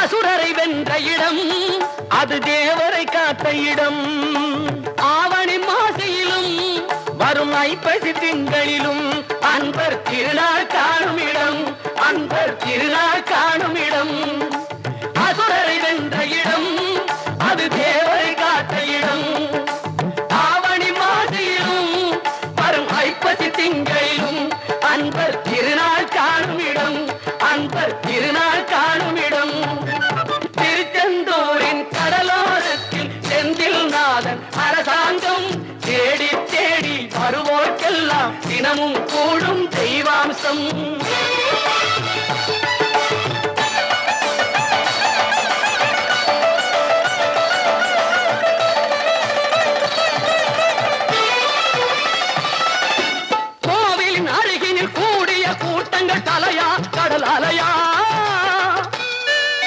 அசுரரை வென்ற இடம் அது தேவரை காத்த இடம். ஆவணி மாசையிலும் வரும் ஐப்பசி திங்களிலும் அன்பர் திருநாள் காணும் இடம், அன்பர் திருநாள் காணும் இடம். அசுரரை வென்ற இடம் அது தேவரை காத்த இடம். ஆவணி மாசையிலும் வரும் ஐப்பசி திங்களிலும் அன்பர் திருநாள் காணும் இடம், அன்பர் திருநாள் காணும் இடம். திருச்செந்தூரின் கடலோரத்தில் செந்தில் நாதன் அரசாங்கம் தேடி தேடி வருவோர்க்கெல்லாம் தினமும் கூடும் தெய்வாம்சம்.